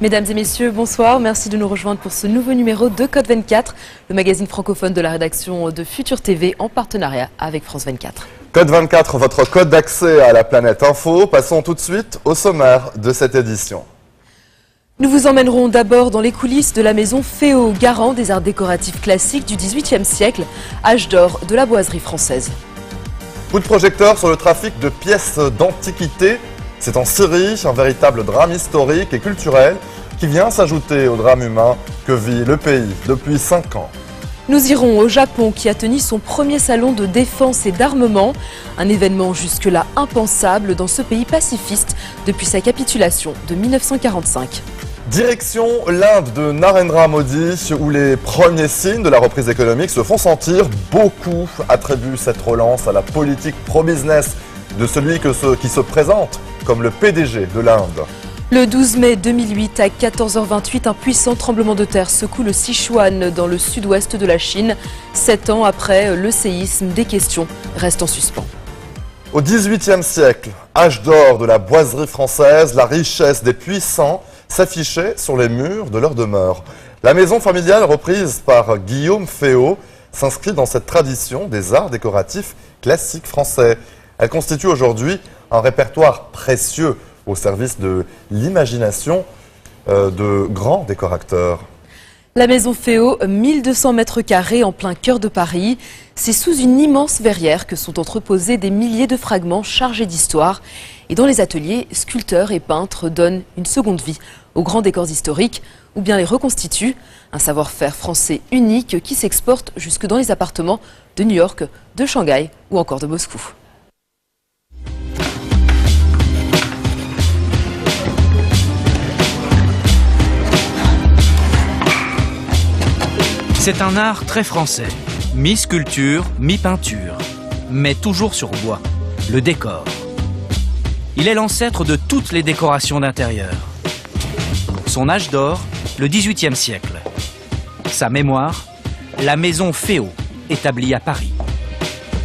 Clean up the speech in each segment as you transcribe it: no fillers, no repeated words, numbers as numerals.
Mesdames et messieurs, bonsoir. Merci de nous rejoindre pour ce nouveau numéro de Code 24, le magazine francophone de la rédaction de Futur TV en partenariat avec France 24. Code 24, votre code d'accès à la planète info. Passons tout de suite au sommaire de cette édition. Nous vous emmènerons d'abord dans les coulisses de la maison Féo, garant des arts décoratifs classiques du XVIIIe siècle, âge d'or de la boiserie française. Coup de projecteur sur le trafic de pièces d'antiquité. C'est en Syrie, un véritable drame historique et culturel qui vient s'ajouter au drame humain que vit le pays depuis 5 ans. Nous irons au Japon qui a tenu son premier salon de défense et d'armement, un événement jusque-là impensable dans ce pays pacifiste depuis sa capitulation de 1945. Direction l'Inde de Narendra Modi, où les premiers signes de la reprise économique se font sentir. Beaucoup attribuent cette relance à la politique pro-business de celui qui se présente comme le PDG de l'Inde. Le 12 mai 2008, à 14h28, un puissant tremblement de terre secoue le Sichuan dans le sud-ouest de la Chine. 7 ans après le séisme, des questions restent en suspens. Au XVIIIe siècle, âge d'or de la boiserie française, la richesse des puissants s'affichait sur les murs de leur demeure. La maison familiale reprise par Guillaume Féo s'inscrit dans cette tradition des arts décoratifs classiques français. Elle constitue aujourd'hui un répertoire précieux au service de l'imagination de grands décorateurs. La maison Féo, 1200 mètres carrés en plein cœur de Paris. C'est sous une immense verrière que sont entreposés des milliers de fragments chargés d'histoire. Et dans les ateliers, sculpteurs et peintres donnent une seconde vie aux grands décors historiques ou bien les reconstituent. Un savoir-faire français unique qui s'exporte jusque dans les appartements de New York, de Shanghai ou encore de Moscou. C'est un art très français, mi-sculpture, mi-peinture, mais toujours sur bois, le décor. Il est l'ancêtre de toutes les décorations d'intérieur. Son âge d'or, le XVIIIe siècle. Sa mémoire, la maison Féo, établie à Paris.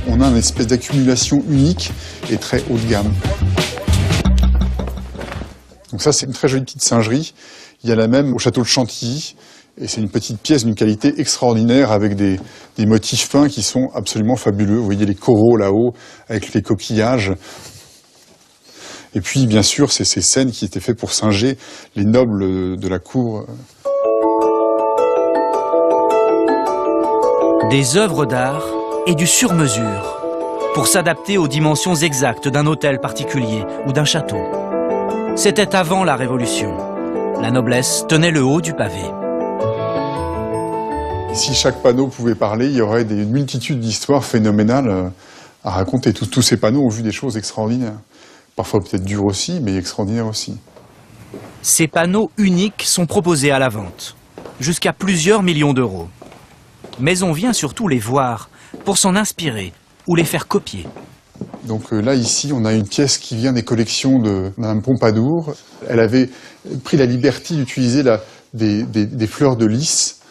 On a une espèce d'accumulation unique et très haut de gamme. Donc ça, c'est une très jolie petite singerie. Il y a la même au château de Chantilly. Et c'est une petite pièce d'une qualité extraordinaire avec des motifs peints qui sont absolument fabuleux. Vous voyez les coraux là-haut avec les coquillages. Et puis, bien sûr, c'est ces scènes qui étaient faites pour singer les nobles de la cour. Des œuvres d'art et du sur-mesure pour s'adapter aux dimensions exactes d'un hôtel particulier ou d'un château. C'était avant la Révolution. La noblesse tenait le haut du pavé. Si chaque panneau pouvait parler, il y aurait une multitude d'histoires phénoménales à raconter. Tous ces panneaux ont vu des choses extraordinaires. Parfois peut-être dures aussi, mais extraordinaires aussi. Ces panneaux uniques sont proposés à la vente, jusqu'à plusieurs millions d'euros. Mais on vient surtout les voir pour s'en inspirer ou les faire copier. Donc là, ici, on a une pièce qui vient des collections de Mme Pompadour. Elle avait pris la liberté d'utiliser des fleurs de lys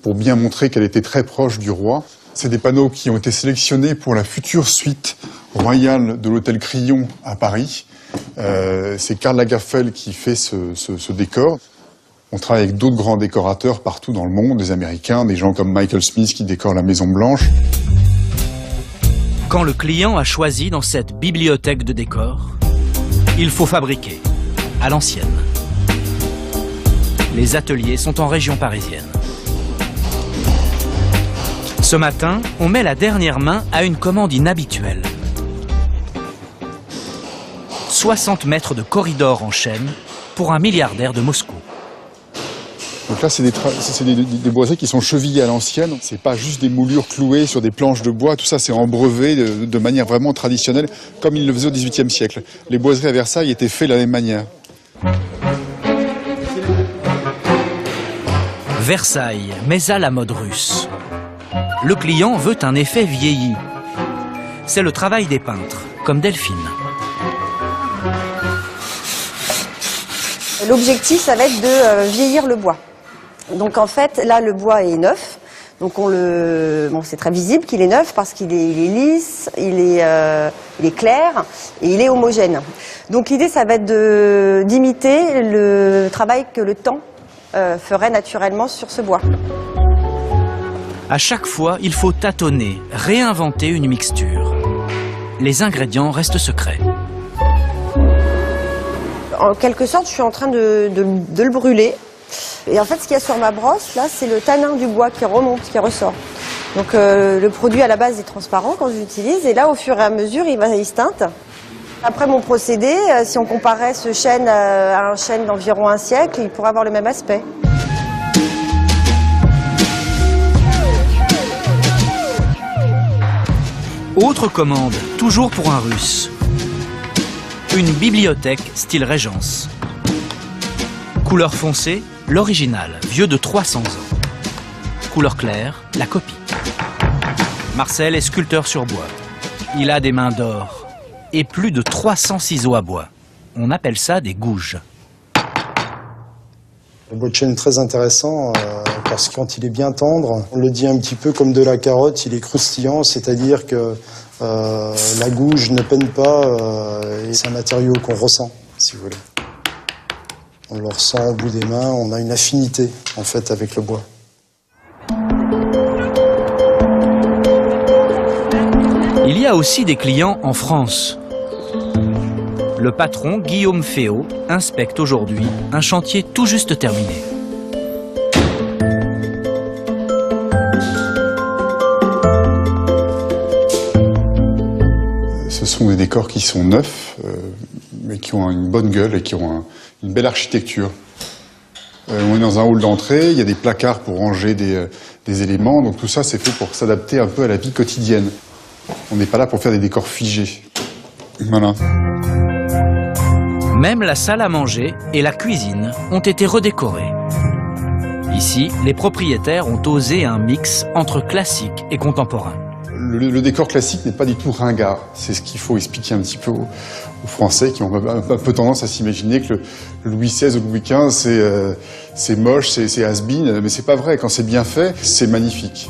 pour bien montrer qu'elle était très proche du roi. C'est des panneaux qui ont été sélectionnés pour la future suite royale de l'hôtel Crillon à Paris. C'est Karl Lagerfeld qui fait ce décor. On travaille avec d'autres grands décorateurs partout dans le monde, des Américains, des gens comme Michael Smith qui décore la Maison Blanche. Quand le client a choisi dans cette bibliothèque de décors, il faut fabriquer à l'ancienne. Les ateliers sont en région parisienne. Ce matin, on met la dernière main à une commande inhabituelle. 60 mètres de corridor en chaîne pour un milliardaire de Moscou. Donc là, c'est des boiseries qui sont chevillées à l'ancienne. C'est pas juste des moulures clouées sur des planches de bois. Tout ça, c'est embrevé de manière vraiment traditionnelle, comme ils le faisaient au XVIIIe siècle. Les boiseries à Versailles étaient faites de la même manière. Versailles, mais à la mode russe. Le client veut un effet vieilli. C'est le travail des peintres, comme Delphine. L'objectif, ça va être de vieillir le bois. Donc en fait, là, le bois est neuf. Donc c'est très visible qu'il est neuf parce qu'il est lisse, il est clair et il est homogène. Donc l'idée, ça va être d'imiter le travail que le temps ferait naturellement sur ce bois. À chaque fois, il faut tâtonner, réinventer une mixture. Les ingrédients restent secrets. En quelque sorte, je suis en train de le brûler. Et en fait, ce qu'il y a sur ma brosse, là, c'est le tanin du bois qui remonte, qui ressort. Donc le produit à la base est transparent quand je l'utilise, et là, au fur et à mesure, il se teinte. Après mon procédé, si on comparait ce chêne à un chêne d'environ un siècle, il pourrait avoir le même aspect. Autre commande, toujours pour un Russe. Une bibliothèque style Régence. Couleur foncée, l'original, vieux de 300 ans. Couleur claire, la copie. Marcel est sculpteur sur bois. Il a des mains d'or et plus de 300 ciseaux à bois. On appelle ça des gouges. Le bois de chêne est très intéressant parce que quand il est bien tendre, on le dit un petit peu comme de la carotte, il est croustillant, c'est-à-dire que la gouge ne peine pas et c'est un matériau qu'on ressent, si vous voulez. On le ressent au bout des mains, on a une affinité en fait avec le bois. Il y a aussi des clients en France. Le patron, Guillaume Féot, inspecte aujourd'hui un chantier tout juste terminé. Ce sont des décors qui sont neufs, mais qui ont une bonne gueule et qui ont une belle architecture. On est dans un hall d'entrée, il y a des placards pour ranger des éléments, donc tout ça c'est fait pour s'adapter un peu à la vie quotidienne. On n'est pas là pour faire des décors figés. Voilà. Même la salle à manger et la cuisine ont été redécorées. Ici, les propriétaires ont osé un mix entre classique et contemporain. Le décor classique n'est pas du tout ringard. C'est ce qu'il faut expliquer un petit peu aux Français qui ont un peu tendance à s'imaginer que le Louis XVI ou le Louis XV, c'est moche, c'est has-been, mais c'est pas vrai. Quand c'est bien fait, c'est magnifique.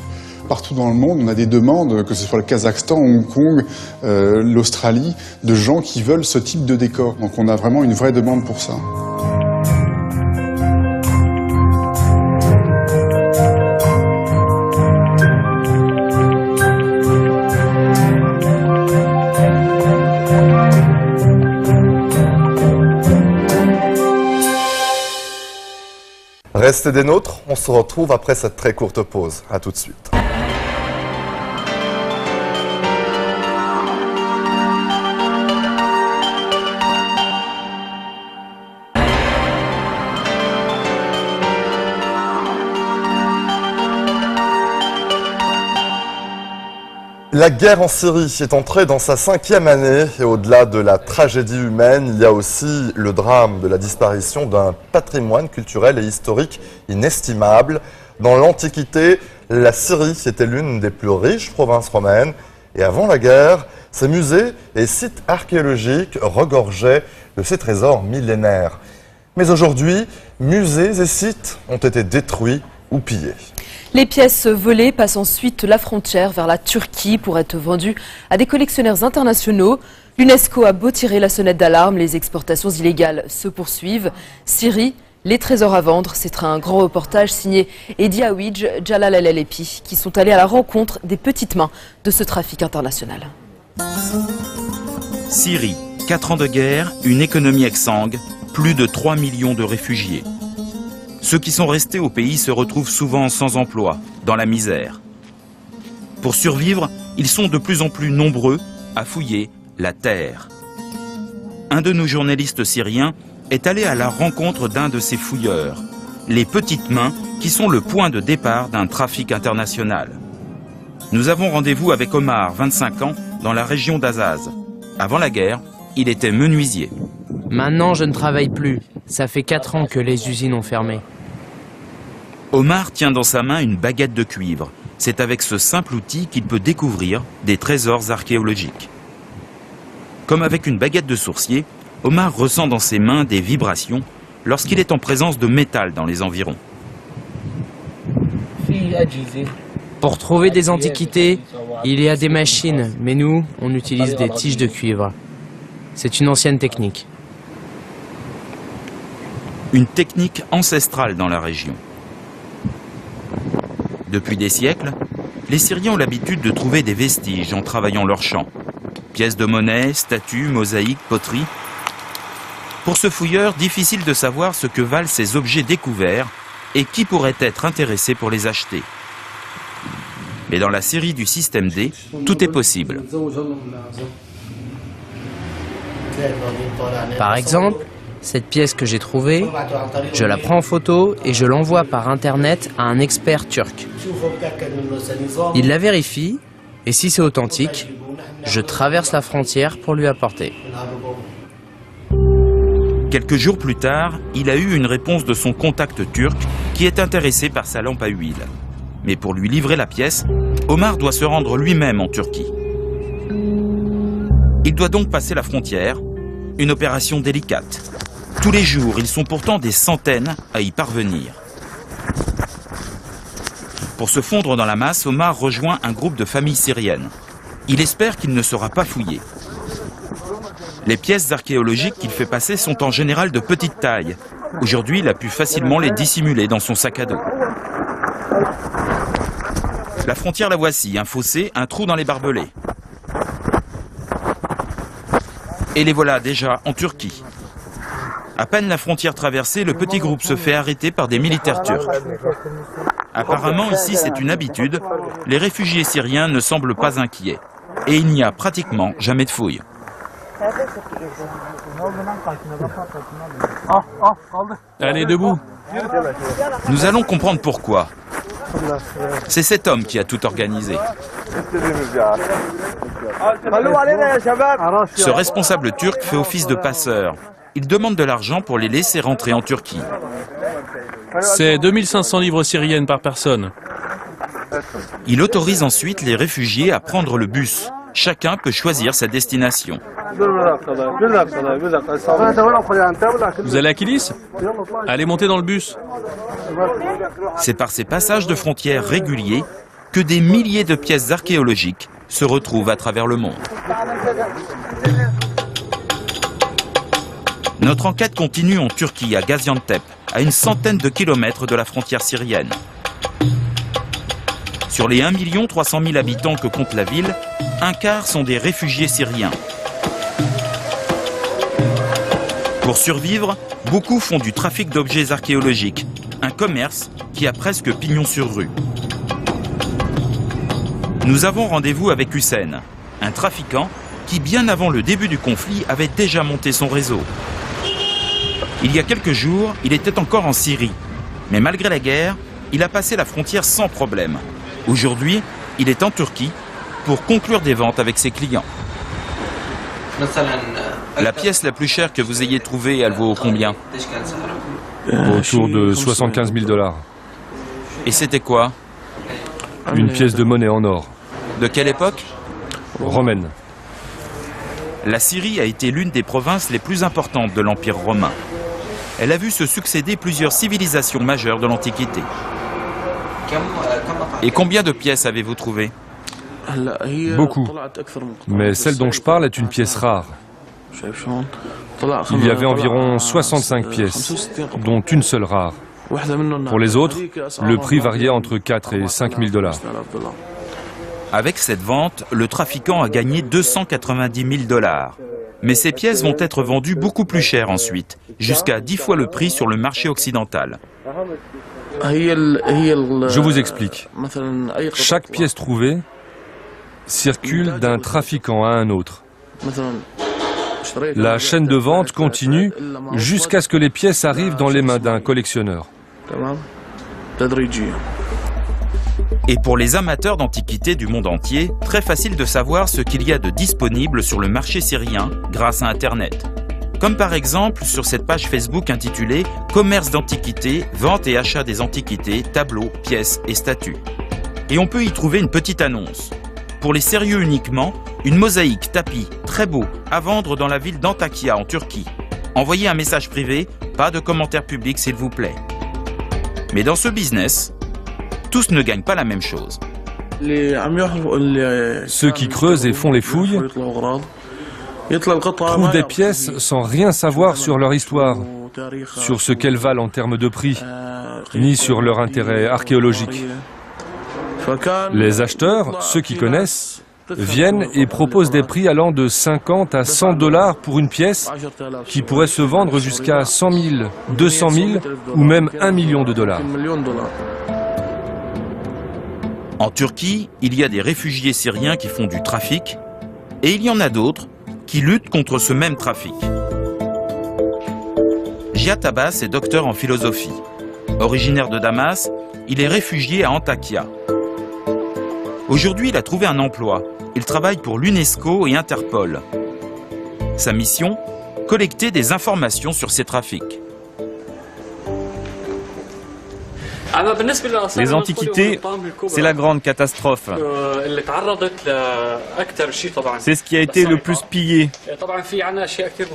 Partout dans le monde, on a des demandes, que ce soit le Kazakhstan, Hong Kong, l'Australie, de gens qui veulent ce type de décor. Donc on a vraiment une vraie demande pour ça. Restez des nôtres, on se retrouve après cette très courte pause. À tout de suite. La guerre en Syrie est entrée dans sa 5e année et au-delà de la tragédie humaine, il y a aussi le drame de la disparition d'un patrimoine culturel et historique inestimable. Dans l'Antiquité, la Syrie était l'une des plus riches provinces romaines et avant la guerre, ses musées et sites archéologiques regorgeaient de ses trésors millénaires. Mais aujourd'hui, musées et sites ont été détruits ou pillés. Les pièces volées passent ensuite la frontière vers la Turquie pour être vendues à des collectionneurs internationaux. L'UNESCO a beau tirer la sonnette d'alarme, les exportations illégales se poursuivent. Syrie, les trésors à vendre, c'est un grand reportage signé Edi Aouidj, Jalal El Alepi, qui sont allés à la rencontre des petites mains de ce trafic international. Syrie, 4 ans de guerre, une économie exsangue, plus de 3 millions de réfugiés. Ceux qui sont restés au pays se retrouvent souvent sans emploi, dans la misère. Pour survivre, ils sont de plus en plus nombreux à fouiller la terre. Un de nos journalistes syriens est allé à la rencontre d'un de ces fouilleurs, les petites mains qui sont le point de départ d'un trafic international. Nous avons rendez-vous avec Omar, 25 ans, dans la région d'Azaz. Avant la guerre, il était menuisier. Maintenant, je ne travaille plus. Ça fait 4 ans que les usines ont fermé. Omar tient dans sa main une baguette de cuivre. C'est avec ce simple outil qu'il peut découvrir des trésors archéologiques. Comme avec une baguette de sourcier, Omar ressent dans ses mains des vibrations lorsqu'il est en présence de métal dans les environs. Pour trouver des antiquités, il y a des machines, mais nous, on utilise des tiges de cuivre. C'est une ancienne technique. Une technique ancestrale dans la région. Depuis des siècles, les Syriens ont l'habitude de trouver des vestiges en travaillant leurs champs. Pièces de monnaie, statues, mosaïques, poteries. Pour ce fouilleur, difficile de savoir ce que valent ces objets découverts et qui pourrait être intéressé pour les acheter. Mais dans la série du système D, tout est possible. Par exemple, cette pièce que j'ai trouvée, je la prends en photo et je l'envoie par Internet à un expert turc. Il la vérifie et si c'est authentique, je traverse la frontière pour lui apporter. Quelques jours plus tard, il a eu une réponse de son contact turc qui est intéressé par sa lampe à huile. Mais pour lui livrer la pièce, Omar doit se rendre lui-même en Turquie. Il doit donc passer la frontière, une opération délicate. Tous les jours, ils sont pourtant des centaines à y parvenir. Pour se fondre dans la masse, Omar rejoint un groupe de familles syriennes. Il espère qu'il ne sera pas fouillé. Les pièces archéologiques qu'il fait passer sont en général de petite taille. Aujourd'hui, il a pu facilement les dissimuler dans son sac à dos. La frontière la voici, un fossé, un trou dans les barbelés. Et les voilà déjà en Turquie. À peine la frontière traversée, le petit groupe se fait arrêter par des militaires turcs. Apparemment, ici, c'est une habitude. Les réfugiés syriens ne semblent pas inquiets. Et il n'y a pratiquement jamais de fouilles. Allez, debout. Nous allons comprendre pourquoi. C'est cet homme qui a tout organisé. Ce responsable turc fait office de passeur. Il demande de l'argent pour les laisser rentrer en Turquie. C'est 2500 livres syriennes par personne. Il autorise ensuite les réfugiés à prendre le bus. Chacun peut choisir sa destination. Vous allez à Kilis? Allez monter dans le bus. C'est par ces passages de frontières réguliers que des milliers de pièces archéologiques se retrouvent à travers le monde. Notre enquête continue en Turquie, à Gaziantep, à une centaine de kilomètres de la frontière syrienne. Sur les 1 300 000 habitants que compte la ville, un quart sont des réfugiés syriens. Pour survivre, beaucoup font du trafic d'objets archéologiques, un commerce qui a presque pignon sur rue. Nous avons rendez-vous avec Hussein, un trafiquant qui, bien avant le début du conflit, avait déjà monté son réseau. Il y a quelques jours, il était encore en Syrie. Mais malgré la guerre, il a passé la frontière sans problème. Aujourd'hui, il est en Turquie pour conclure des ventes avec ses clients. La pièce la plus chère que vous ayez trouvée, elle vaut combien? Autour de 75 000 $. Et c'était quoi? Une pièce de monnaie en or. De quelle époque? Romaine. La Syrie a été l'une des provinces les plus importantes de l'Empire romain. Elle a vu se succéder plusieurs civilisations majeures de l'Antiquité. Et combien de pièces avez-vous trouvé? Beaucoup. Mais celle dont je parle est une pièce rare. Il y avait environ 65 pièces, dont une seule rare. Pour les autres, le prix variait entre 4 et 5 000 $. Avec cette vente, le trafiquant a gagné 290 000 $. Mais ces pièces vont être vendues beaucoup plus cher ensuite, jusqu'à 10 fois le prix sur le marché occidental. Je vous explique. Chaque pièce trouvée circule d'un trafiquant à un autre. La chaîne de vente continue jusqu'à ce que les pièces arrivent dans les mains d'un collectionneur. Et pour les amateurs d'antiquités du monde entier, très facile de savoir ce qu'il y a de disponible sur le marché syrien grâce à Internet. Comme par exemple sur cette page Facebook intitulée « Commerce d'antiquités, vente et achat des antiquités, tableaux, pièces et statues ». Et on peut y trouver une petite annonce. Pour les sérieux uniquement, une mosaïque tapis très beau à vendre dans la ville d'Antakya en Turquie. Envoyez un message privé, pas de commentaire public s'il vous plaît. Mais dans ce business, tous ne gagnent pas la même chose. Ceux qui creusent et font les fouilles trouvent des pièces sans rien savoir sur leur histoire, sur ce qu'elles valent en termes de prix, ni sur leur intérêt archéologique. Les acheteurs, ceux qui connaissent, viennent et proposent des prix allant de 50 à 100 $ pour une pièce qui pourrait se vendre jusqu'à 100 000, 200 000 ou même 1 million de dollars. En Turquie, il y a des réfugiés syriens qui font du trafic et il y en a d'autres qui luttent contre ce même trafic. Jihad Abbas est docteur en philosophie. Originaire de Damas, il est réfugié à Antakya. Aujourd'hui, il a trouvé un emploi. Il travaille pour l'UNESCO et Interpol. Sa mission, collecter des informations sur ces trafics. Les antiquités, c'est la grande catastrophe. C'est ce qui a été le plus pillé.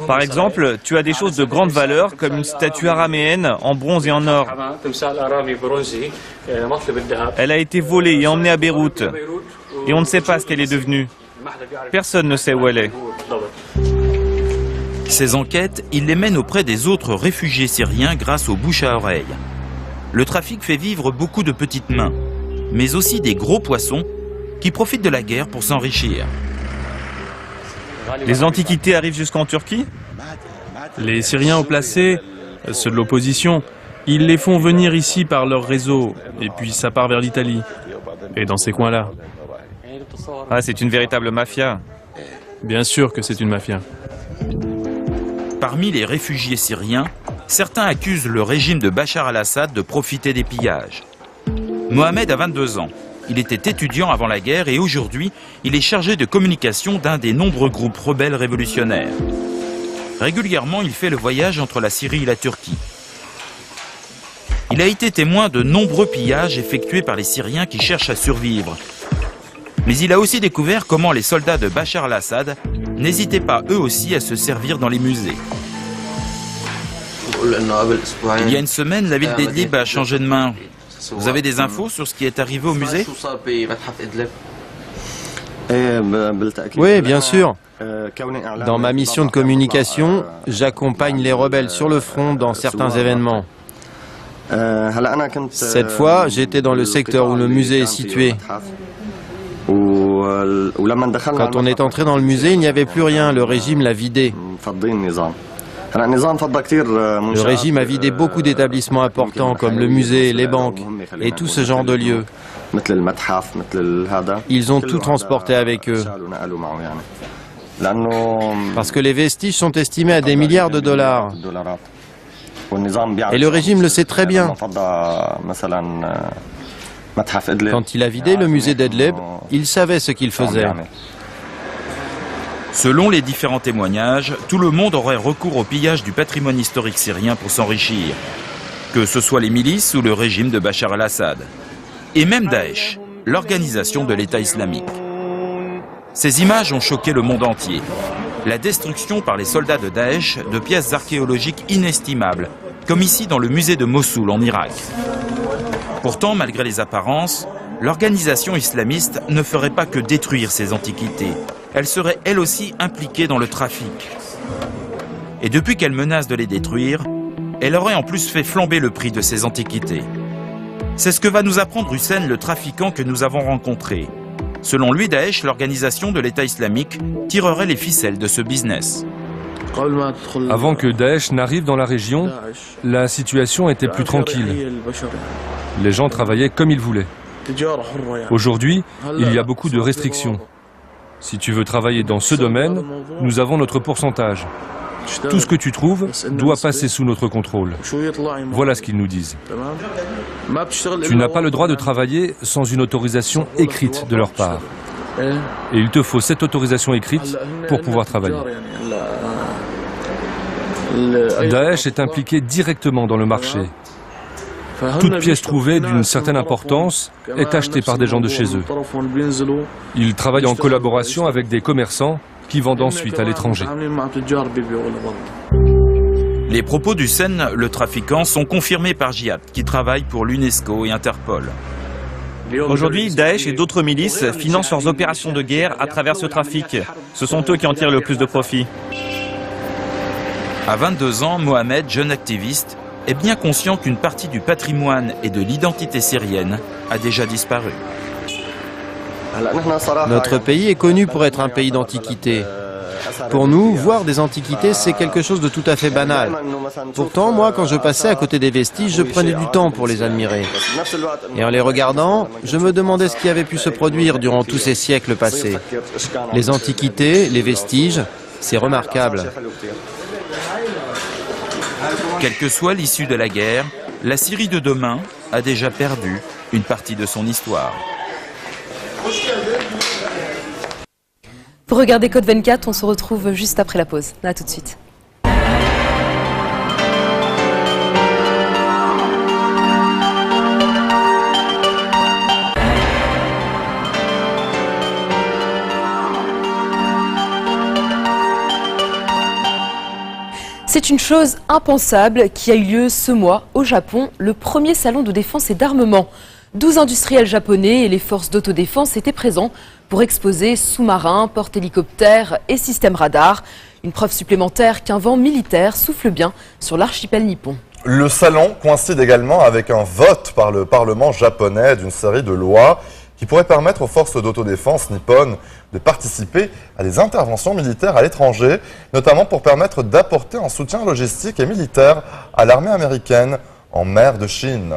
Par exemple, tu as des choses de grande valeur, comme une statue araméenne en bronze et en or. Elle a été volée et emmenée à Beyrouth. Et on ne sait pas ce qu'elle est devenue. Personne ne sait où elle est. Ces enquêtes, il les mène auprès des autres réfugiés syriens grâce aux bouches à oreille. Le trafic fait vivre beaucoup de petites mains, mais aussi des gros poissons qui profitent de la guerre pour s'enrichir. Les antiquités arrivent jusqu'en Turquie? Les Syriens haut placés, ceux de l'opposition, ils les font venir ici par leur réseau, et puis ça part vers l'Italie, et dans ces coins-là. Ah, c'est une véritable mafia. Bien sûr que c'est une mafia. Parmi les réfugiés syriens, certains accusent le régime de Bachar al-Assad de profiter des pillages. Mohamed a 22 ans. Il était étudiant avant la guerre et aujourd'hui, il est chargé de communication d'un des nombreux groupes rebelles révolutionnaires. Régulièrement, il fait le voyage entre la Syrie et la Turquie. Il a été témoin de nombreux pillages effectués par les Syriens qui cherchent à survivre. Mais il a aussi découvert comment les soldats de Bachar al-Assad n'hésitaient pas eux aussi à se servir dans les musées. Il y a une semaine, la ville d'Idlib a changé de main. Vous avez des infos sur ce qui est arrivé au musée? Oui, bien sûr. Dans ma mission de communication, j'accompagne les rebelles sur le front dans certains événements. Cette fois, j'étais dans le secteur où le musée est situé. Quand on est entré dans le musée, il n'y avait plus rien, le régime l'a vidé. Le régime a vidé beaucoup d'établissements importants comme le musée, les banques et tout ce genre de lieux. Ils ont tout transporté avec eux. Parce que les vestiges sont estimés à des milliards de dollars. Et le régime le sait très bien. Quand il a vidé le musée d'Idlib, il savait ce qu'il faisait. Selon les différents témoignages, tout le monde aurait recours au pillage du patrimoine historique syrien pour s'enrichir, que ce soit les milices ou le régime de Bachar al-Assad, et même Daesh, l'organisation de l'État islamique. Ces images ont choqué le monde entier. La destruction par les soldats de Daesh de pièces archéologiques inestimables, comme ici dans le musée de Mossoul en Irak. Pourtant, malgré les apparences, l'organisation islamiste ne ferait pas que détruire ces antiquités. Elle serait elle aussi impliquée dans le trafic. Et depuis qu'elle menace de les détruire, elle aurait en plus fait flamber le prix de ces antiquités. C'est ce que va nous apprendre Hussein, le trafiquant que nous avons rencontré. Selon lui, Daesh, l'organisation de l'État islamique, tirerait les ficelles de ce business. Avant que Daesh n'arrive dans la région, la situation était plus tranquille. Les gens travaillaient comme ils voulaient. Aujourd'hui, il y a beaucoup de restrictions. Si tu veux travailler dans ce domaine, nous avons notre pourcentage. Tout ce que tu trouves doit passer sous notre contrôle. Voilà ce qu'ils nous disent. Tu n'as pas le droit de travailler sans une autorisation écrite de leur part. Et il te faut cette autorisation écrite pour pouvoir travailler. Daesh est impliqué directement dans le marché. Toute pièce trouvée d'une certaine importance est achetée par des gens de chez eux. Ils travaillent en collaboration avec des commerçants qui vendent ensuite à l'étranger. Les propos d'Hussein, le trafiquant, sont confirmés par Jihad, qui travaille pour l'UNESCO et Interpol. Aujourd'hui, Daesh et d'autres milices financent leurs opérations de guerre à travers ce trafic. Ce sont eux qui en tirent le plus de profit. À 22 ans, Mohamed, jeune activiste, est bien conscient qu'une partie du patrimoine et de l'identité syrienne a déjà disparu. Notre pays est connu pour être un pays d'antiquités. Pour nous, voir des antiquités, c'est quelque chose de tout à fait banal. Pourtant, moi, quand je passais à côté des vestiges, je prenais du temps pour les admirer. Et en les regardant, je me demandais ce qui avait pu se produire durant tous ces siècles passés. Les antiquités, les vestiges, c'est remarquable. Quelle que soit l'issue de la guerre, la Syrie de demain a déjà perdu une partie de son histoire. Vous regardez Code 24, on se retrouve juste après la pause. À tout de suite. C'est une chose impensable qui a eu lieu ce mois au Japon, le premier salon de défense et d'armement. 12 industriels japonais et les forces d'autodéfense étaient présents pour exposer sous-marins, porte-hélicoptères et systèmes radars. Une preuve supplémentaire qu'un vent militaire souffle bien sur l'archipel nippon. Le salon coïncide également avec un vote par le Parlement japonais d'une série de lois qui pourraient permettre aux forces d'autodéfense nippones de participer à des interventions militaires à l'étranger, notamment pour permettre d'apporter un soutien logistique et militaire à l'armée américaine en mer de Chine.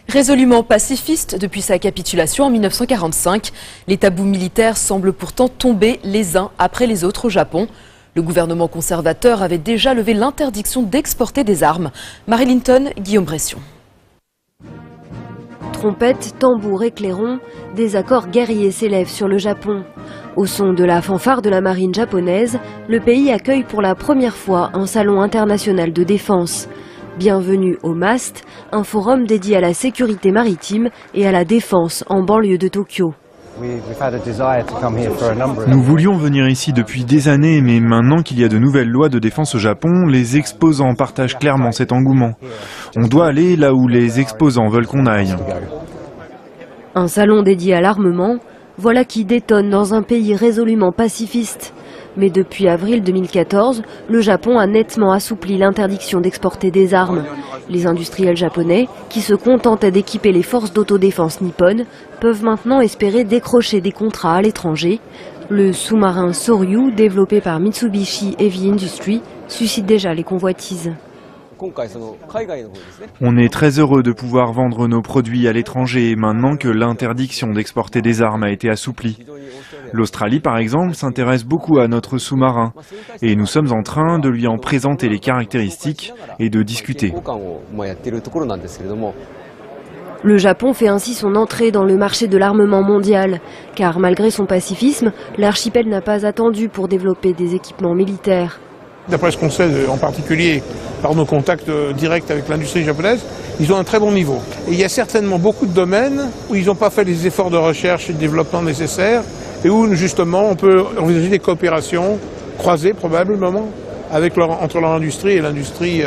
Résolument pacifiste depuis sa capitulation en 1945, les tabous militaires semblent pourtant tomber les uns après les autres au Japon. Le gouvernement conservateur avait déjà levé l'interdiction d'exporter des armes. Marie Linton, Guillaume Bression. Trompettes, tambours et clairons, des accords guerriers s'élèvent sur le Japon. Au son de la fanfare de la marine japonaise, le pays accueille pour la première fois un salon international de défense. Bienvenue au MAST, un forum dédié à la sécurité maritime et à la défense en banlieue de Tokyo. Nous voulions venir ici depuis des années, mais maintenant qu'il y a de nouvelles lois de défense au Japon, les exposants partagent clairement cet engouement. On doit aller là où les exposants veulent qu'on aille. Un salon dédié à l'armement, voilà qui détonne dans un pays résolument pacifiste. Mais depuis avril 2014, le Japon a nettement assoupli l'interdiction d'exporter des armes. Les industriels japonais, qui se contentaient d'équiper les forces d'autodéfense nippones, peuvent maintenant espérer décrocher des contrats à l'étranger. Le sous-marin Soryu, développé par Mitsubishi Heavy Industries, suscite déjà les convoitises. On est très heureux de pouvoir vendre nos produits à l'étranger maintenant que l'interdiction d'exporter des armes a été assouplie. L'Australie, par exemple, s'intéresse beaucoup à notre sous-marin et nous sommes en train de lui en présenter les caractéristiques et de discuter. Le Japon fait ainsi son entrée dans le marché de l'armement mondial, car malgré son pacifisme, l'archipel n'a pas attendu pour développer des équipements militaires. D'après ce qu'on sait, en particulier par nos contacts directs avec l'industrie japonaise, ils ont un très bon niveau. Et il y a certainement beaucoup de domaines où ils n'ont pas fait les efforts de recherche et de développement nécessaires et où justement on peut envisager des coopérations croisées probablement entre leur industrie et l'industrie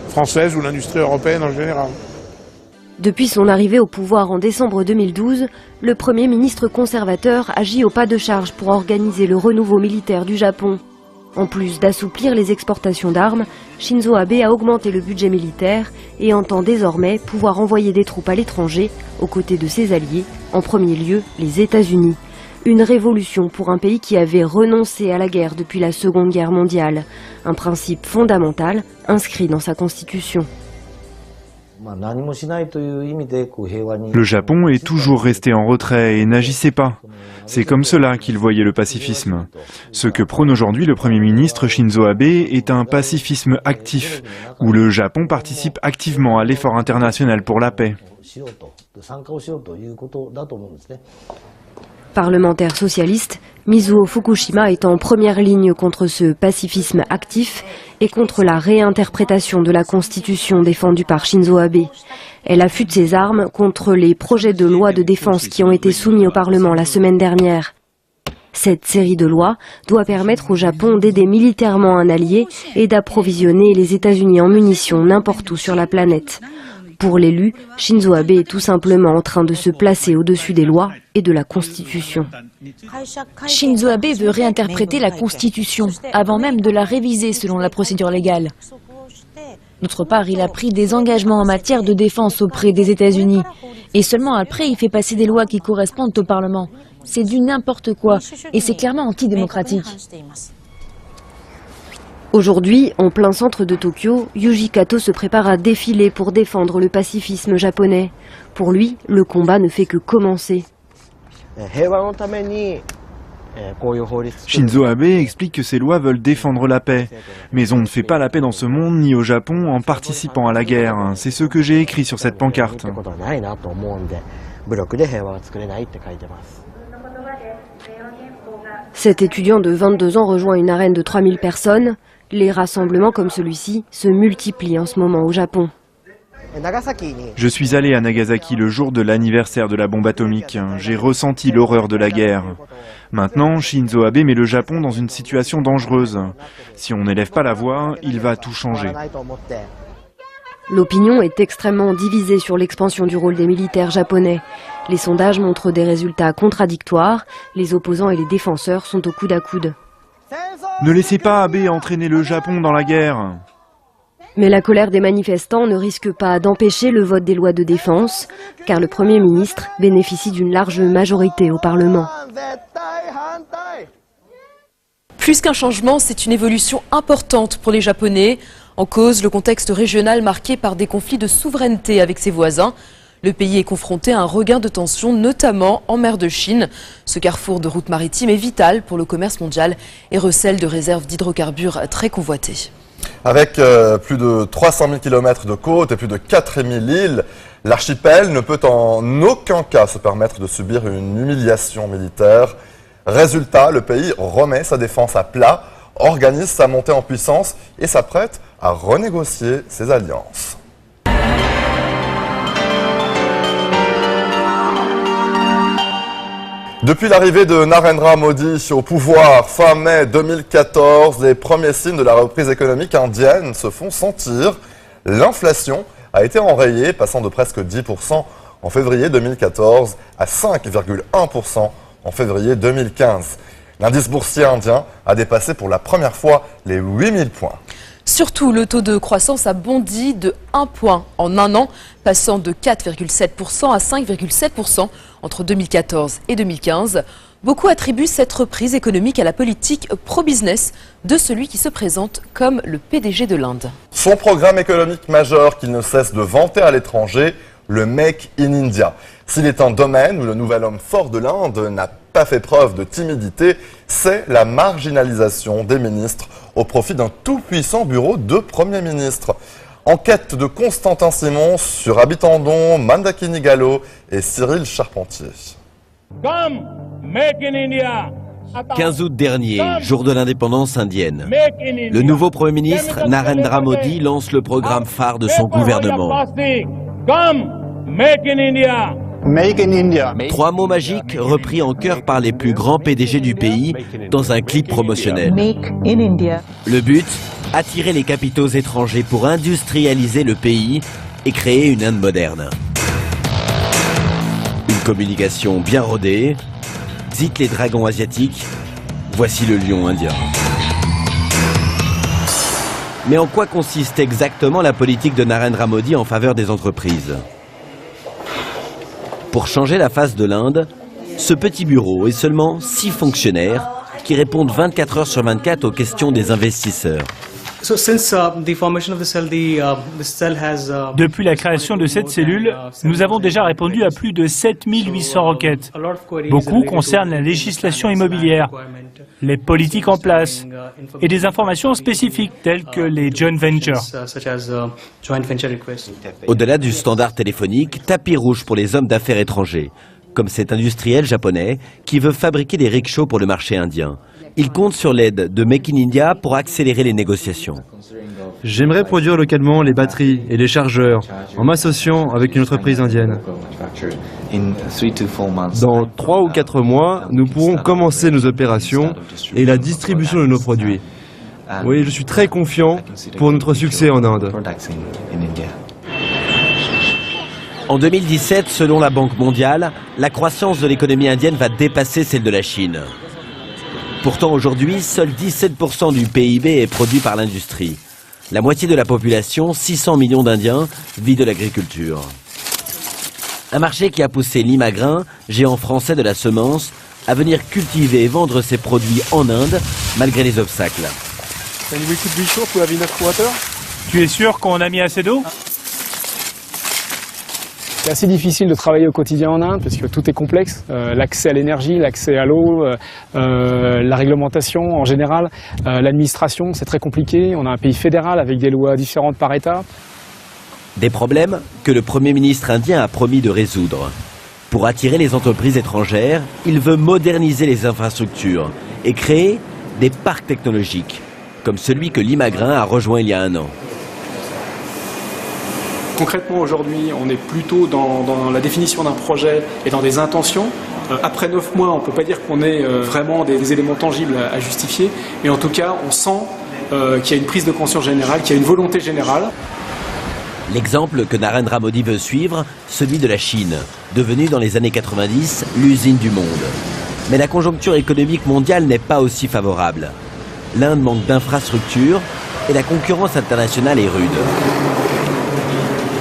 française ou l'industrie européenne en général. Depuis son arrivée au pouvoir en décembre 2012, le Premier ministre conservateur agit au pas de charge pour organiser le renouveau militaire du Japon. En plus d'assouplir les exportations d'armes, Shinzo Abe a augmenté le budget militaire et entend désormais pouvoir envoyer des troupes à l'étranger, aux côtés de ses alliés, en premier lieu les États-Unis. Une révolution pour un pays qui avait renoncé à la guerre depuis la Seconde Guerre mondiale, un principe fondamental inscrit dans sa constitution. Le Japon est toujours resté en retrait et n'agissait pas. C'est comme cela qu'il voyait le pacifisme. Ce que prône aujourd'hui le Premier ministre Shinzo Abe est un pacifisme actif, où le Japon participe activement à l'effort international pour la paix. Parlementaire socialiste, Mizuho Fukushima est en première ligne contre ce pacifisme actif et contre la réinterprétation de la Constitution défendue par Shinzo Abe. Elle affûte ses armes contre les projets de loi de défense qui ont été soumis au Parlement la semaine dernière. Cette série de lois doit permettre au Japon d'aider militairement un allié et d'approvisionner les États-Unis en munitions n'importe où sur la planète. Pour l'élu, Shinzo Abe est tout simplement en train de se placer au-dessus des lois et de la Constitution. Shinzo Abe veut réinterpréter la Constitution avant même de la réviser selon la procédure légale. D'autre part, il a pris des engagements en matière de défense auprès des États-Unis. Et seulement après, il fait passer des lois qui correspondent au Parlement. C'est du n'importe quoi et c'est clairement antidémocratique. Aujourd'hui, en plein centre de Tokyo, Yuji Kato se prépare à défiler pour défendre le pacifisme japonais. Pour lui, le combat ne fait que commencer. Shinzo Abe explique que ces lois veulent défendre la paix. Mais on ne fait pas la paix dans ce monde ni au Japon en participant à la guerre. C'est ce que j'ai écrit sur cette pancarte. Cet étudiant de 22 ans rejoint une arène de 3000 personnes. Les rassemblements comme celui-ci se multiplient en ce moment au Japon. Je suis allé à Nagasaki le jour de l'anniversaire de la bombe atomique. J'ai ressenti l'horreur de la guerre. Maintenant, Shinzo Abe met le Japon dans une situation dangereuse. Si on n'élève pas la voix, il va tout changer. L'opinion est extrêmement divisée sur l'expansion du rôle des militaires japonais. Les sondages montrent des résultats contradictoires. Les opposants et les défenseurs sont au coude à coude. Ne laissez pas Abe entraîner le Japon dans la guerre. Mais la colère des manifestants ne risque pas d'empêcher le vote des lois de défense, car le Premier ministre bénéficie d'une large majorité au Parlement. Plus qu'un changement, c'est une évolution importante pour les Japonais. En cause, le contexte régional marqué par des conflits de souveraineté avec ses voisins. Le pays est confronté à un regain de tensions, notamment en mer de Chine. Ce carrefour de routes maritimes est vital pour le commerce mondial et recèle de réserves d'hydrocarbures très convoitées. Avec plus de 300 000 km de côte et plus de 4000 îles, l'archipel ne peut en aucun cas se permettre de subir une humiliation militaire. Résultat, le pays remet sa défense à plat, organise sa montée en puissance et s'apprête à renégocier ses alliances. Depuis l'arrivée de Narendra Modi au pouvoir fin mai 2014, les premiers signes de la reprise économique indienne se font sentir. L'inflation a été enrayée, passant de presque 10% en février 2014 à 5,1% en février 2015. L'indice boursier indien a dépassé pour la première fois les 8000 points. Surtout, le taux de croissance a bondi de 1 point en un an, passant de 4,7% à 5,7% entre 2014 et 2015. Beaucoup attribuent cette reprise économique à la politique pro-business de celui qui se présente comme le PDG de l'Inde. Son programme économique majeur qu'il ne cesse de vanter à l'étranger, le Make in India. S'il est un domaine où le nouvel homme fort de l'Inde n'a pas fait preuve de timidité, c'est la marginalisation des ministres au profit d'un tout-puissant bureau de Premier ministre. Enquête de Constantin Simon sur Abitandon, Mandakini Gallo et Cyril Charpentier. 15 août dernier, jour de l'indépendance indienne, le nouveau Premier ministre Narendra Modi lance le programme phare de son gouvernement. Make in India. 3 mots magiques repris en chœur par les plus grands PDG du pays dans un clip promotionnel. Make in India. Le but, attirer les capitaux étrangers pour industrialiser le pays et créer une Inde moderne. Une communication bien rodée. Dites les dragons asiatiques, voici le lion indien. Mais en quoi consiste exactement la politique de Narendra Modi en faveur des entreprises ? Pour changer la face de l'Inde, ce petit bureau est seulement 6 fonctionnaires qui répondent 24 heures sur 24 aux questions des investisseurs. Depuis la création de cette cellule, nous avons déjà répondu à plus de 7800 requêtes. Beaucoup concernent la législation immobilière, les politiques en place et des informations spécifiques telles que les joint ventures. Au-delà du standard téléphonique, tapis rouge pour les hommes d'affaires étrangers, comme cet industriel japonais qui veut fabriquer des rickshaws pour le marché indien. Il compte sur l'aide de Make in India pour accélérer les négociations. J'aimerais produire localement les batteries et les chargeurs en m'associant avec une entreprise indienne. Dans 3 ou 4 mois, nous pourrons commencer nos opérations et la distribution de nos produits. Oui, je suis très confiant pour notre succès en Inde. En 2017, selon la Banque mondiale, la croissance de l'économie indienne va dépasser celle de la Chine. Pourtant, aujourd'hui, seul 17% du PIB est produit par l'industrie. La moitié de la population, 600 millions d'Indiens, vit de l'agriculture. Un marché qui a poussé Limagrain, géant français de la semence, à venir cultiver et vendre ses produits en Inde, malgré les obstacles. Tu es sûr qu'on a mis assez d'eau? C'est assez difficile de travailler au quotidien en Inde parce que tout est complexe. L'accès à l'énergie, l'accès à l'eau, la réglementation en général, l'administration, c'est très compliqué. On a un pays fédéral avec des lois différentes par État. Des problèmes que le Premier ministre indien a promis de résoudre. Pour attirer les entreprises étrangères, il veut moderniser les infrastructures et créer des parcs technologiques, comme celui que Limagrain a rejoint il y a 1 an. Concrètement, aujourd'hui, on est plutôt dans la définition d'un projet et dans des intentions. Après 9 mois, on ne peut pas dire qu'on ait vraiment des éléments tangibles à justifier, mais en tout cas, on sent qu'il y a une prise de conscience générale, qu'il y a une volonté générale. L'exemple que Narendra Modi veut suivre, celui de la Chine, devenue dans les années 90 l'usine du monde. Mais la conjoncture économique mondiale n'est pas aussi favorable. L'Inde manque d'infrastructures et la concurrence internationale est rude.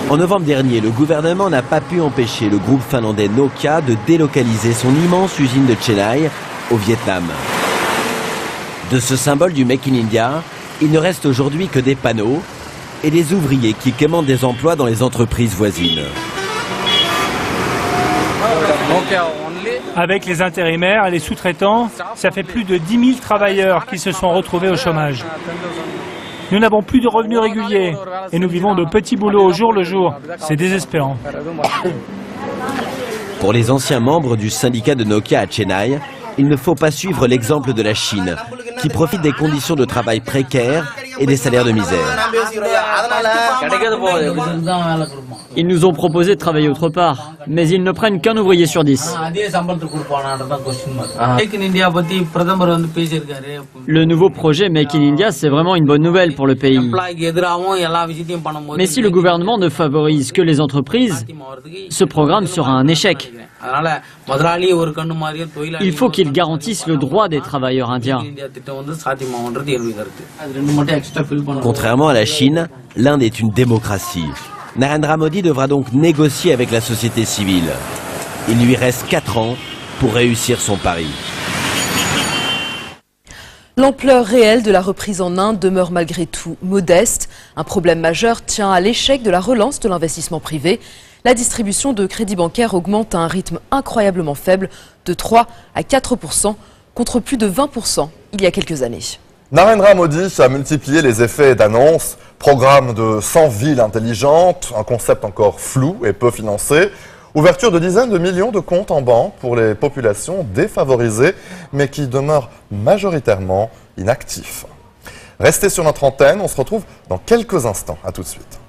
En novembre dernier, le gouvernement n'a pas pu empêcher le groupe finlandais Nokia de délocaliser son immense usine de Chennai au Vietnam. De ce symbole du Make in India, il ne reste aujourd'hui que des panneaux et des ouvriers qui commandent des emplois dans les entreprises voisines. Avec les intérimaires et les sous-traitants, ça fait plus de 10 000 travailleurs qui se sont retrouvés au chômage. Nous n'avons plus de revenus réguliers et nous vivons de petits boulots au jour le jour. C'est désespérant. Pour les anciens membres du syndicat de Nokia à Chennai, il ne faut pas suivre l'exemple de la Chine, qui profite des conditions de travail précaires et des salaires de misère. Ils nous ont proposé de travailler autre part, mais ils ne prennent qu'un ouvrier sur 10. Le nouveau projet Make in India, c'est vraiment une bonne nouvelle pour le pays. Mais si le gouvernement ne favorise que les entreprises, ce programme sera un échec. Il faut qu'il garantisse le droit des travailleurs indiens. Contrairement à la Chine, l'Inde est une démocratie. Narendra Modi devra donc négocier avec la société civile. Il lui reste 4 ans pour réussir son pari. L'ampleur réelle de la reprise en Inde demeure malgré tout modeste. Un problème majeur tient à l'échec de la relance de l'investissement privé. La distribution de crédits bancaires augmente à un rythme incroyablement faible, de 3 à 4%, contre plus de 20% il y a quelques années. Narendra Modi a multiplié les effets d'annonce, programme de 100 villes intelligentes, un concept encore flou et peu financé, ouverture de dizaines de millions de comptes en banque pour les populations défavorisées, mais qui demeurent majoritairement inactifs. Restez sur notre antenne, on se retrouve dans quelques instants. À tout de suite.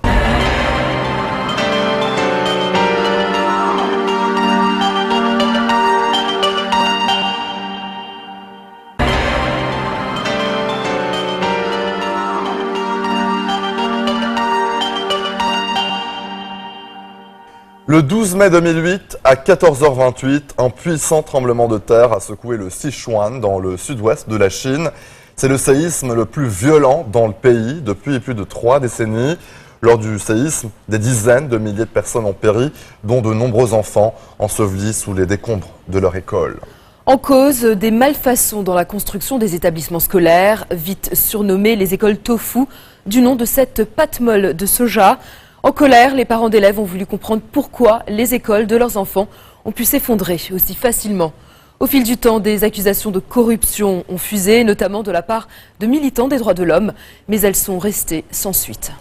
Le 12 mai 2008, à 14h28, un puissant tremblement de terre a secoué le Sichuan dans le sud-ouest de la Chine. C'est le séisme le plus violent dans le pays depuis plus de 3 décennies. Lors du séisme, des dizaines de milliers de personnes ont péri, dont de nombreux enfants ensevelis sous les décombres de leur école. En cause, des malfaçons dans la construction des établissements scolaires, vite surnommées les écoles tofu, du nom de cette pâte molle de soja. En colère, les parents d'élèves ont voulu comprendre pourquoi les écoles de leurs enfants ont pu s'effondrer aussi facilement. Au fil du temps, des accusations de corruption ont fusé, notamment de la part de militants des droits de l'homme, mais elles sont restées sans suite.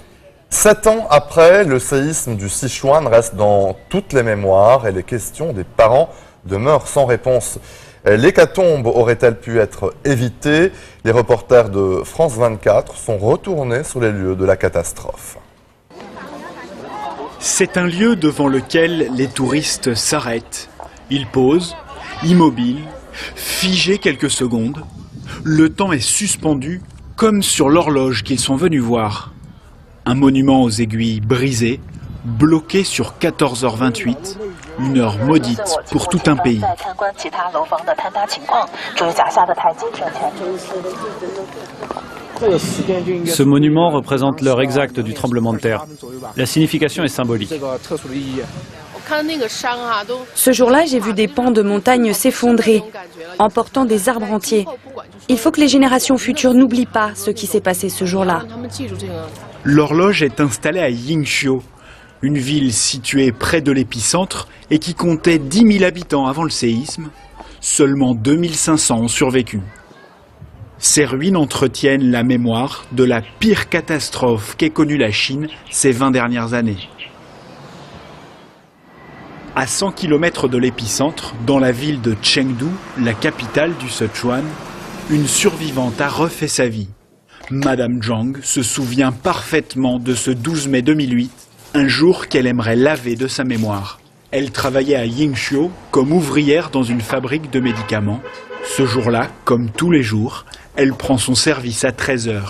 7 ans après, le séisme du Sichuan reste dans toutes les mémoires et les questions des parents demeurent sans réponse. L'hécatombe aurait-elle pu être évitée? Les reporters de France 24 sont retournés sur les lieux de la catastrophe. C'est un lieu devant lequel les touristes s'arrêtent. Ils posent, immobiles, figés quelques secondes. Le temps est suspendu comme sur l'horloge qu'ils sont venus voir. Un monument aux aiguilles brisées, bloqué sur 14h28, une heure maudite pour tout un pays. Ce monument représente l'heure exacte du tremblement de terre. La signification est symbolique. Ce jour-là, j'ai vu des pans de montagne s'effondrer, emportant des arbres entiers. Il faut que les générations futures n'oublient pas ce qui s'est passé ce jour-là. L'horloge est installée à Yingxiu, une ville située près de l'épicentre et qui comptait 10 000 habitants avant le séisme. Seulement 2500 ont survécu. Ces ruines entretiennent la mémoire de la pire catastrophe qu'ait connue la Chine ces 20 dernières années. À 100 km de l'épicentre, dans la ville de Chengdu, la capitale du Sichuan, une survivante a refait sa vie. Madame Zhang se souvient parfaitement de ce 12 mai 2008, un jour qu'elle aimerait laver de sa mémoire. Elle travaillait à Yingxiu comme ouvrière dans une fabrique de médicaments. Ce jour-là, comme tous les jours, elle prend son service à 13h.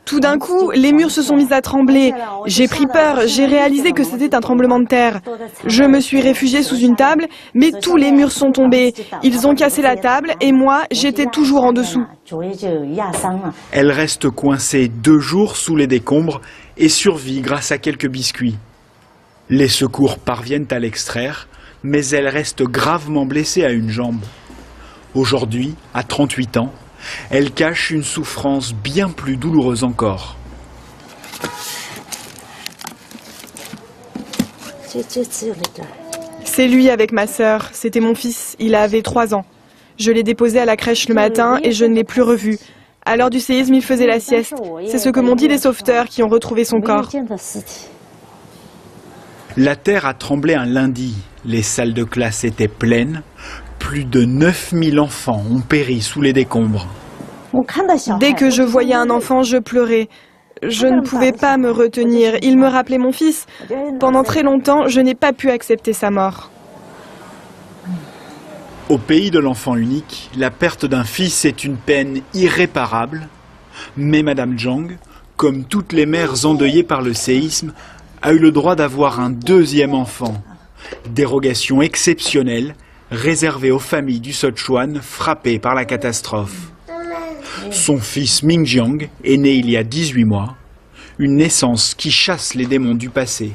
Tout d'un coup, les murs se sont mis à trembler. J'ai pris peur, j'ai réalisé que c'était un tremblement de terre. Je me suis réfugiée sous une table, mais tous les murs sont tombés. Ils ont cassé la table et moi, j'étais toujours en dessous. Elle reste coincée 2 jours sous les décombres et survit grâce à quelques biscuits. Les secours parviennent à l'extraire, mais elle reste gravement blessée à une jambe. Aujourd'hui, à 38 ans, elle cache une souffrance bien plus douloureuse encore. C'est lui avec ma sœur, c'était mon fils, il avait 3 ans. Je l'ai déposé à la crèche le matin et je ne l'ai plus revu. À l'heure du séisme, il faisait la sieste. C'est ce que m'ont dit les sauveteurs qui ont retrouvé son corps. La terre a tremblé un lundi. Les salles de classe étaient pleines. Plus de 9000 enfants ont péri sous les décombres. Dès que je voyais un enfant, je pleurais. Je ne pouvais pas me retenir. Il me rappelait mon fils. Pendant très longtemps, je n'ai pas pu accepter sa mort. Au pays de l'enfant unique, la perte d'un fils est une peine irréparable. Mais Madame Zhang, comme toutes les mères endeuillées par le séisme, a eu le droit d'avoir un 2e enfant. Dérogation exceptionnelle réservée aux familles du Sichuan frappées par la catastrophe. Son fils Mingjiang est né il y a 18 mois, une naissance qui chasse les démons du passé.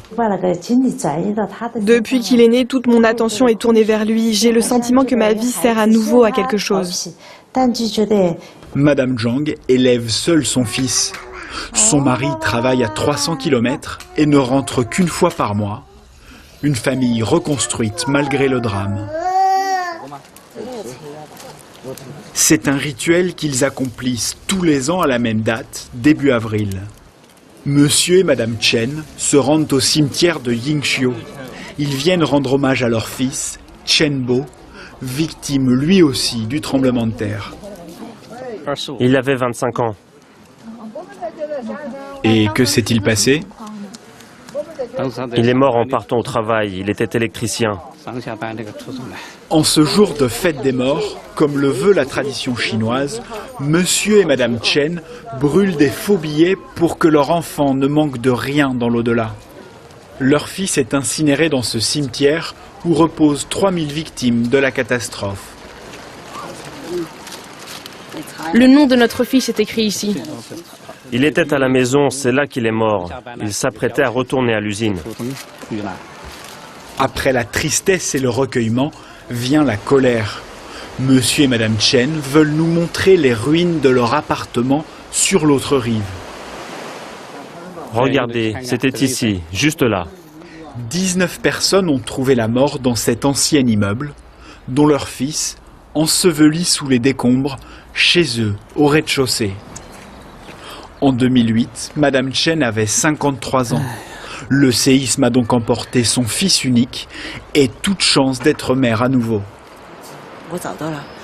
Depuis qu'il est né, toute mon attention est tournée vers lui. J'ai le sentiment que ma vie sert à nouveau à quelque chose. Madame Zhang élève seule son fils. Son mari travaille à 300 km et ne rentre qu'une fois par mois. Une famille reconstruite malgré le drame. C'est un rituel qu'ils accomplissent tous les ans à la même date, début avril. Monsieur et Madame Chen se rendent au cimetière de Yingxiu. Ils viennent rendre hommage à leur fils, Chen Bo, victime lui aussi du tremblement de terre. Il avait 25 ans. Et que s'est-il passé? Il est mort en partant au travail, il était électricien. En ce jour de fête des morts, comme le veut la tradition chinoise, Monsieur et Madame Chen brûlent des faux billets pour que leur enfant ne manque de rien dans l'au-delà. Leur fils est incinéré dans ce cimetière où reposent 3000 victimes de la catastrophe. Le nom de notre fils est écrit ici. Il était à la maison, c'est là qu'il est mort. Il s'apprêtait à retourner à l'usine. Après la tristesse et le recueillement, vient la colère. Monsieur et Madame Chen veulent nous montrer les ruines de leur appartement sur l'autre rive. Regardez, c'était ici, juste là. 19 personnes ont trouvé la mort dans cet ancien immeuble, dont leur fils, enseveli sous les décombres, chez eux, au rez-de-chaussée. En 2008, Madame Chen avait 53 ans. Le séisme a donc emporté son fils unique et toute chance d'être mère à nouveau.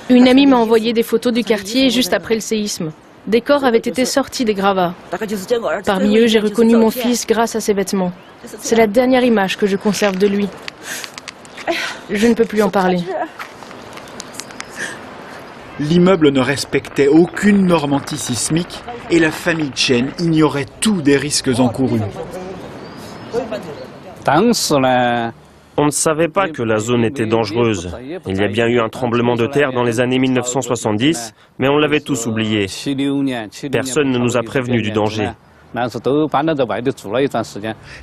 Une amie m'a envoyé des photos du quartier juste après le séisme. Des corps avaient été sortis des gravats. Parmi eux, j'ai reconnu mon fils grâce à ses vêtements. C'est la dernière image que je conserve de lui. Je ne peux plus en parler. L'immeuble ne respectait aucune norme antisismique et la famille Chen ignorait tous des risques encourus. On ne savait pas que la zone était dangereuse. Il y a bien eu un tremblement de terre dans les années 1970, mais on l'avait tous oublié. Personne ne nous a prévenus du danger.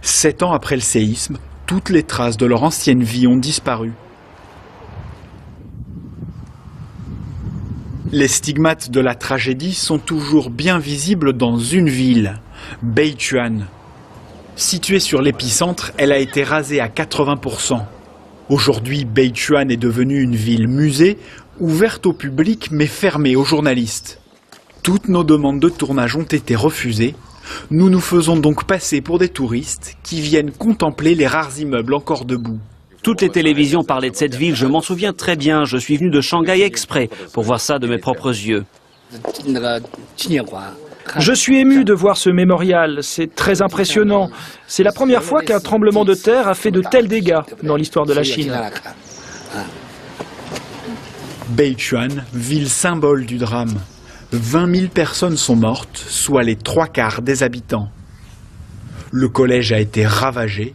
7 ans après le séisme, toutes les traces de leur ancienne vie ont disparu. Les stigmates de la tragédie sont toujours bien visibles dans une ville, Beichuan. Située sur l'épicentre, elle a été rasée à 80%. Aujourd'hui, Beichuan est devenue une ville musée, ouverte au public mais fermée aux journalistes. Toutes nos demandes de tournage ont été refusées. Nous nous faisons donc passer pour des touristes qui viennent contempler les rares immeubles encore debout. Toutes les télévisions parlaient de cette ville, je m'en souviens très bien. Je suis venu de Shanghai exprès pour voir ça de mes propres yeux. Je suis ému de voir ce mémorial, c'est très impressionnant. C'est la première fois qu'un tremblement de terre a fait de tels dégâts dans l'histoire de la Chine. Beichuan, ville symbole du drame. 20 000 personnes sont mortes, soit les 3/4 des habitants. Le collège a été ravagé.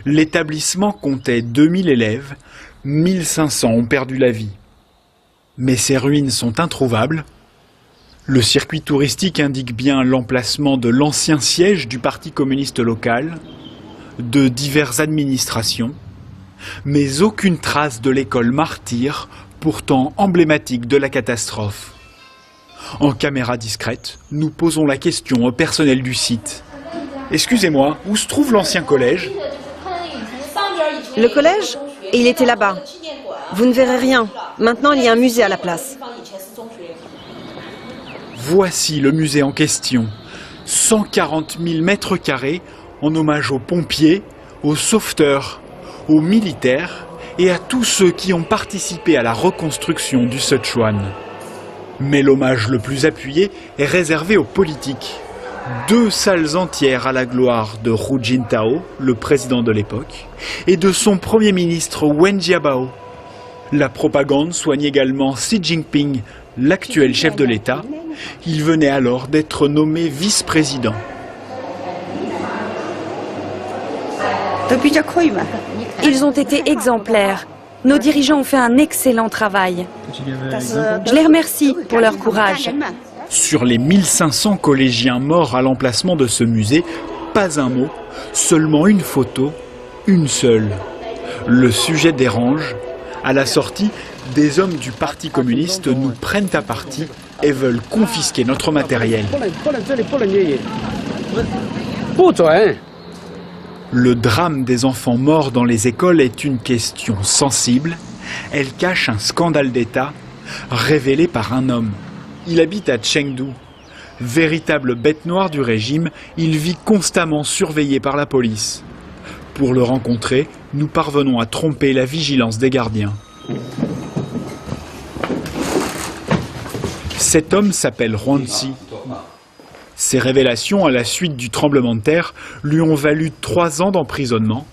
L'établissement comptait 2000 élèves, 1500 ont perdu la vie. Mais ces ruines sont introuvables. Le circuit touristique indique bien l'emplacement de l'ancien siège du Parti communiste local, de diverses administrations, mais aucune trace de l'école Martyr, pourtant emblématique de la catastrophe. En caméra discrète, nous posons la question au personnel du site. Excusez-moi, où se trouve l'ancien collège ? Le collège ? Il était là-bas. Vous ne verrez rien. Maintenant, il y a un musée à la place. Voici le musée en question. 140 000 mètres carrés en hommage aux pompiers, aux sauveteurs, aux militaires et à tous ceux qui ont participé à la reconstruction du Sichuan. Mais l'hommage le plus appuyé est réservé aux politiques. 2 salles entières à la gloire de Hu Jintao, le président de l'époque, et de son premier ministre Wen Jiabao. La propagande soigne également Xi Jinping, l'actuel chef de l'État. Il venait alors d'être nommé vice-président. Ils ont été exemplaires. Nos dirigeants ont fait un excellent travail. Je les remercie pour leur courage. Sur les 1500 collégiens morts à l'emplacement de ce musée, pas un mot, seulement une photo, une seule. Le sujet dérange. À la sortie, des hommes du Parti communiste nous prennent à partie et veulent confisquer notre matériel. Le drame des enfants morts dans les écoles est une question sensible. Elle cache un scandale d'État révélé par un homme. Il habite à Chengdu. Véritable bête noire du régime, il vit constamment surveillé par la police. Pour le rencontrer, nous parvenons à tromper la vigilance des gardiens. Cet homme s'appelle Huangzi. Ses révélations à la suite du tremblement de terre lui ont valu 3 ans d'emprisonnement.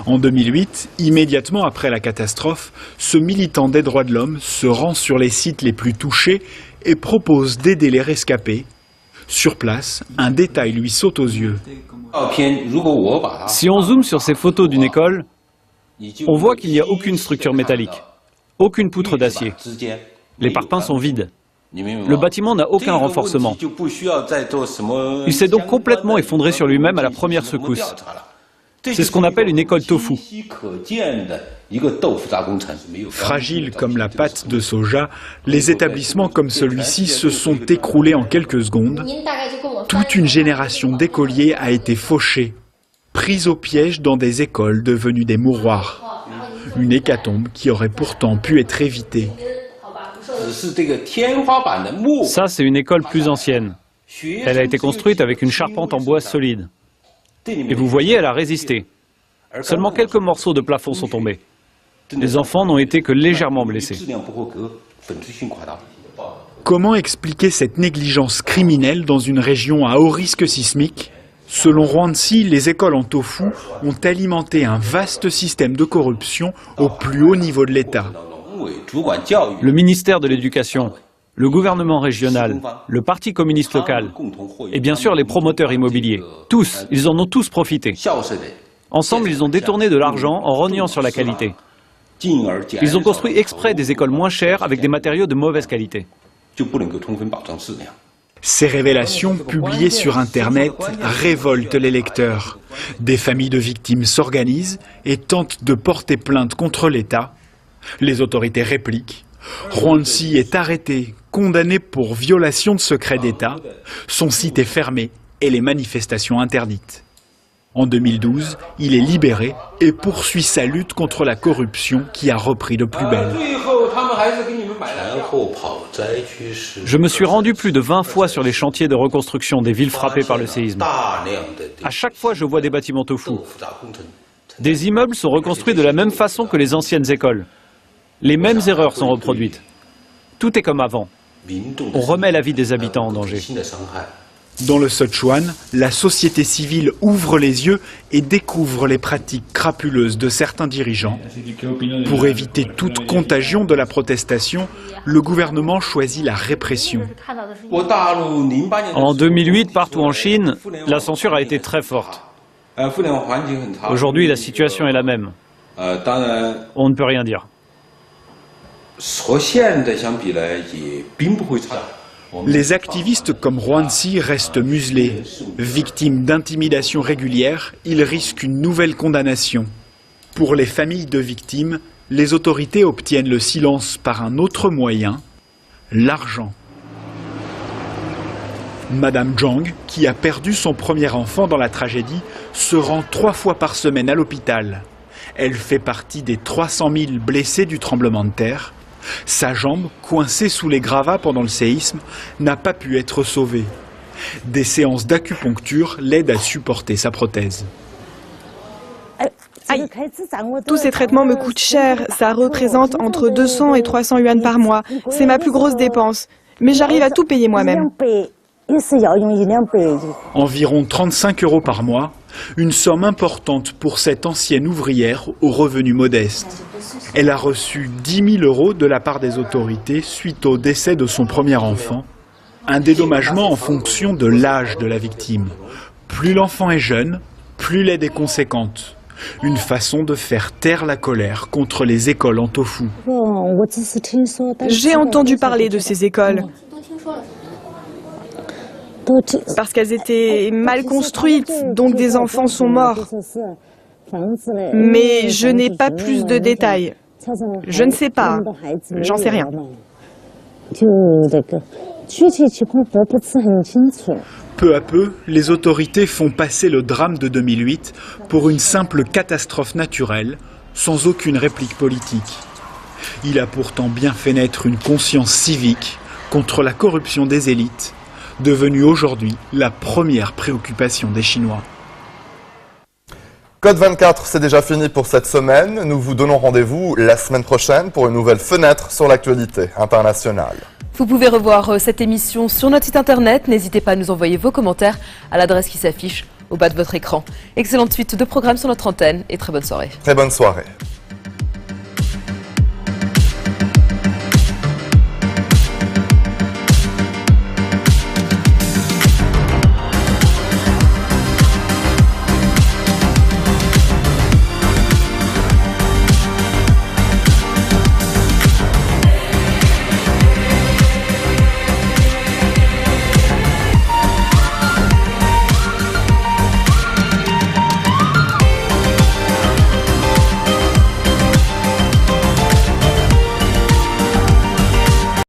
En 2008, immédiatement après la catastrophe, ce militant des droits de l'homme se rend sur les sites les plus touchés et propose d'aider les rescapés. Sur place, un détail lui saute aux yeux. Si on zoome sur ces photos d'une école, on voit qu'il n'y a aucune structure métallique, aucune poutre d'acier. Les parpaings sont vides. Le bâtiment n'a aucun renforcement. Il s'est donc complètement effondré sur lui-même à la première secousse. C'est ce qu'on appelle une école tofu. Fragiles comme la pâte de soja, les établissements comme celui-ci se sont écroulés en quelques secondes. Toute une génération d'écoliers a été fauchée, prise au piège dans des écoles devenues des mouroirs. Une hécatombe qui aurait pourtant pu être évitée. Ça, c'est une école plus ancienne. Elle a été construite avec une charpente en bois solide. Et vous voyez, elle a résisté. Seulement quelques morceaux de plafond sont tombés. Les enfants n'ont été que légèrement blessés. Comment expliquer cette négligence criminelle dans une région à haut risque sismique ? Selon Huangzi, les écoles en tofu ont alimenté un vaste système de corruption au plus haut niveau de l'État. Le ministère de l'Éducation le gouvernement régional, le parti communiste local et bien sûr les promoteurs immobiliers. Tous, ils en ont tous profité. Ensemble, ils ont détourné de l'argent en rognant sur la qualité. Ils ont construit exprès des écoles moins chères avec des matériaux de mauvaise qualité. Ces révélations, publiées sur Internet, révoltent les lecteurs. Des familles de victimes s'organisent et tentent de porter plainte contre l'État. Les autorités répliquent. Rwansi est arrêté, condamné pour violation de secret d'État. Son site est fermé et les manifestations interdites. En 2012, il est libéré et poursuit sa lutte contre la corruption qui a repris de plus belle. Je me suis rendu plus de 20 fois sur les chantiers de reconstruction des villes frappées par le séisme. À chaque fois, je vois des bâtiments tofu. Des immeubles sont reconstruits de la même façon que les anciennes écoles. Les mêmes erreurs sont reproduites. Tout est comme avant. On remet la vie des habitants en danger. Dans le Sichuan, la société civile ouvre les yeux et découvre les pratiques crapuleuses de certains dirigeants. Pour éviter toute contagion de la protestation, le gouvernement choisit la répression. En 2008, partout en Chine, la censure a été très forte. Aujourd'hui, la situation est la même. On ne peut rien dire. Les activistes comme Rwansi restent muselés. Victimes d'intimidations régulières, ils risquent une nouvelle condamnation. Pour les familles de victimes, les autorités obtiennent le silence par un autre moyen, l'argent. Madame Zhang, qui a perdu son premier enfant dans la tragédie, se rend 3 fois par semaine à l'hôpital. Elle fait partie des 300 000 blessés du tremblement de terre. Sa jambe, coincée sous les gravats pendant le séisme, n'a pas pu être sauvée. Des séances d'acupuncture l'aident à supporter sa prothèse. Aïe. Tous ces traitements me coûtent cher. Ça représente entre 200 et 300 yuan par mois. C'est ma plus grosse dépense. Mais j'arrive à tout payer moi-même. Environ 35 € par mois, une somme importante pour cette ancienne ouvrière aux revenus modestes. Elle a reçu 10 000 € de la part des autorités suite au décès de son premier enfant. Un dédommagement en fonction de l'âge de la victime. Plus l'enfant est jeune, plus l'aide est conséquente. Une façon de faire taire la colère contre les écoles en tofu. J'ai entendu parler de ces écoles. Parce qu'elles étaient mal construites, donc des enfants sont morts. Mais je n'ai pas plus de détails. Je ne sais pas, j'en sais rien. Peu à peu, les autorités font passer le drame de 2008 pour une simple catastrophe naturelle, sans aucune réplique politique. Il a pourtant bien fait naître une conscience civique contre la corruption des élites, devenue aujourd'hui la première préoccupation des Chinois. Code 24, c'est déjà fini pour cette semaine. Nous vous donnons rendez-vous la semaine prochaine pour une nouvelle fenêtre sur l'actualité internationale. Vous pouvez revoir cette émission sur notre site internet. N'hésitez pas à nous envoyer vos commentaires à l'adresse qui s'affiche au bas de votre écran. Excellente suite de programmes sur notre antenne et très bonne soirée. Très bonne soirée.